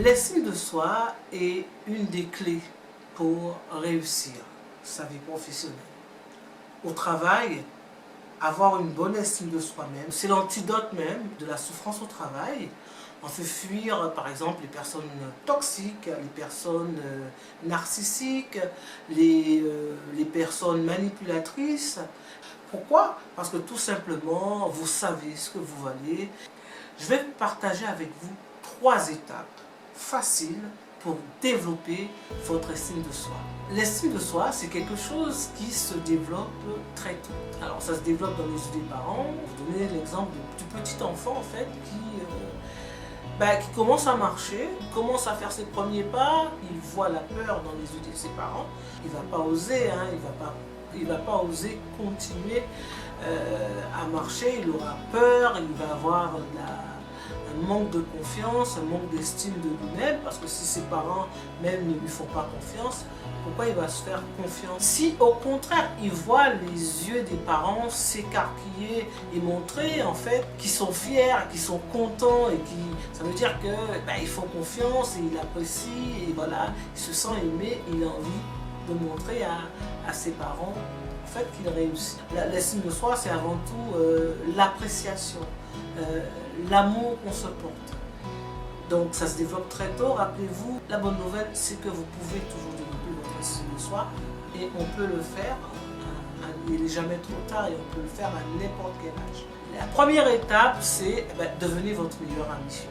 L'estime de soi est une des clés pour réussir sa vie professionnelle. Au travail, avoir une bonne estime de soi-même, c'est l'antidote même de la souffrance au travail. On fait fuir par exemple les personnes toxiques, les personnes narcissiques, les personnes manipulatrices. Pourquoi? Parce que tout simplement, vous savez ce que vous valez. Je vais partager avec vous 3 étapes faciles pour développer votre estime de soi. L'estime de soi, c'est quelque chose qui se développe très tôt. Alors ça se développe dans les yeux des parents. Je vous donner l'exemple du petit enfant en fait qui commence à marcher, commence à faire ses premiers pas, il voit la peur dans les yeux de ses parents, il ne va pas oser, il va pas oser continuer à marcher, il aura peur, il va avoir un manque de confiance, un manque d'estime de lui-même, parce que si ses parents même ne lui font pas confiance, pourquoi il va se faire confiance? Si au contraire il voit les yeux des parents s'écarquiller et montrer en fait qu'ils sont fiers, qu'ils sont contents et ça veut dire que ils font confiance et il apprécie et voilà, il se sent aimé, il a envie de montrer à ses parents en fait qu'il réussit. L'estime de soi, c'est avant tout l'appréciation, l'amour qu'on se porte. Donc ça se développe très tôt. Rappelez-vous, la bonne nouvelle, c'est que vous pouvez toujours développer votre estime de soi et on peut le faire. Il n'est jamais trop tard et on peut le faire à n'importe quel âge. La première étape, c'est devenir votre meilleur ami.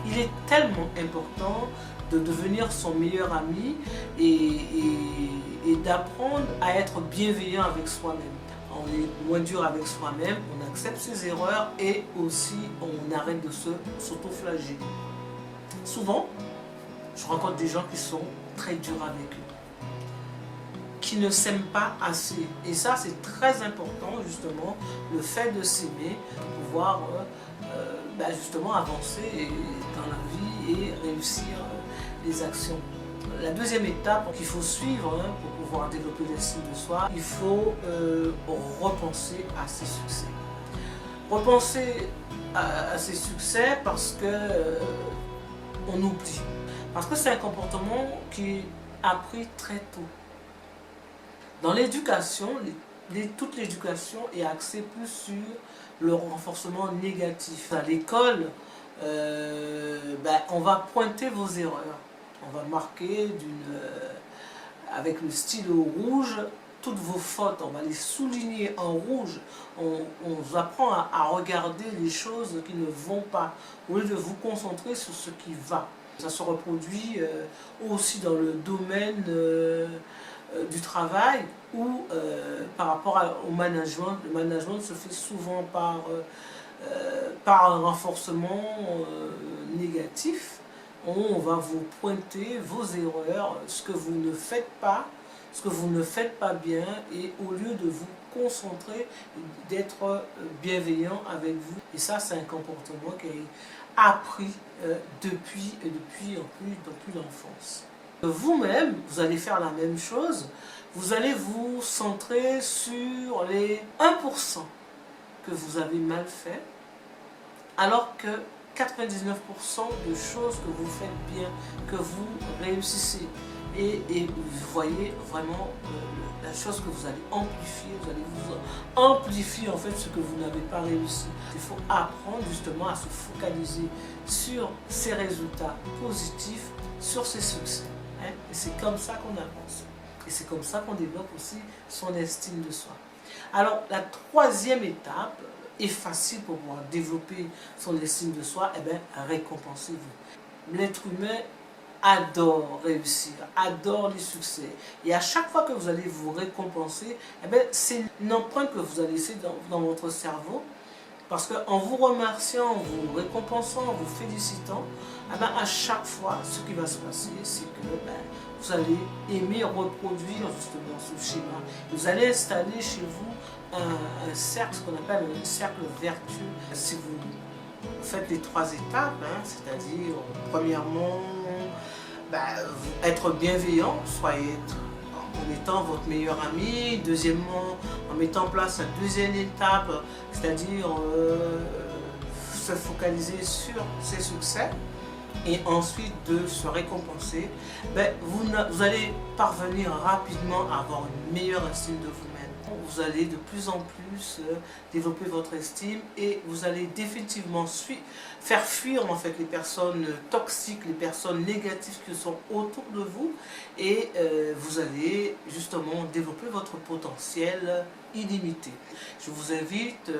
Il est tellement important de devenir son meilleur ami et d'apprendre à être bienveillant avec soi-même. On est moins dur avec soi-même, on accepte ses erreurs et aussi on arrête de s'auto-flageller. Souvent, je rencontre des gens qui sont très durs avec eux, qui ne s'aiment pas assez. Et ça, c'est très important, justement, le fait de s'aimer pour pouvoir justement avancer dans la vie et réussir les actions. La deuxième étape qu'il faut suivre pour pouvoir développer l'estime de soi, il faut repenser à ses succès. Repenser à ses succès parce que on oublie. Parce que c'est un comportement qui est appris très tôt. Dans l'éducation, toute l'éducation est axée plus sur le renforcement négatif. À l'école, on va pointer vos erreurs. On va marquer avec le stylo rouge toutes vos fautes, on va les souligner en rouge. On vous apprend à regarder les choses qui ne vont pas, au lieu de vous concentrer sur ce qui va. Ça se reproduit aussi dans le domaine du travail ou par rapport au management. Le management se fait souvent par un renforcement négatif. On va vous pointer vos erreurs, ce que vous ne faites pas, ce que vous ne faites pas bien, et au lieu de vous concentrer, d'être bienveillant avec vous. Et ça, c'est un comportement qui est appris depuis l'enfance. Vous-même, vous allez faire la même chose, vous allez vous centrer sur les 1% que vous avez mal fait, alors que 99% de choses que vous faites bien, que vous réussissez. Et vous voyez vraiment la chose que vous allez amplifier, vous allez vous amplifier en fait ce que vous n'avez pas réussi. Il faut apprendre justement à se focaliser sur ces résultats positifs, sur ses succès. Et c'est comme ça qu'on avance. Et c'est comme ça qu'on développe aussi son estime de soi. Alors la troisième étape est facile pour pouvoir développer son estime de soi, récompensez-vous. L'être humain adore réussir, adore les succès. Et à chaque fois que vous allez vous récompenser, c'est une empreinte que vous allez laisser dans votre cerveau. Parce qu'en vous remerciant, en vous récompensant, en vous félicitant, à chaque fois, ce qui va se passer, c'est que vous allez aimer reproduire justement ce schéma. Vous allez installer chez vous un cercle, ce qu'on appelle un cercle vertueux. Si vous faites les 3 étapes, c'est-à-dire, premièrement, être bienveillant, soyez en étant votre meilleur ami. Deuxièmement, en mettant en place la deuxième étape, c'est-à-dire se focaliser sur ses succès. et ensuite de se récompenser, vous allez parvenir rapidement à avoir une meilleure estime de vous-même. Vous allez de plus en plus développer votre estime et vous allez définitivement faire fuir en fait les personnes toxiques, les personnes négatives qui sont autour de vous, et vous allez justement développer votre potentiel illimité. Je vous invite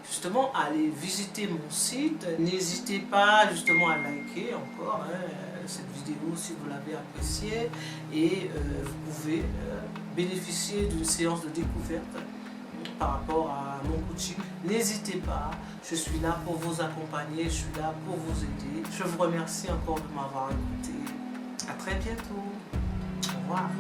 justement à aller visiter mon site. N'hésitez pas justement à liker encore cette vidéo si vous l'avez appréciée, et vous pouvez bénéficier d'une séance de découverte par rapport à mon coaching. N'hésitez pas, je suis là pour vous accompagner, je suis là pour vous aider. Je vous remercie encore de m'avoir écouté. À très bientôt. Au revoir.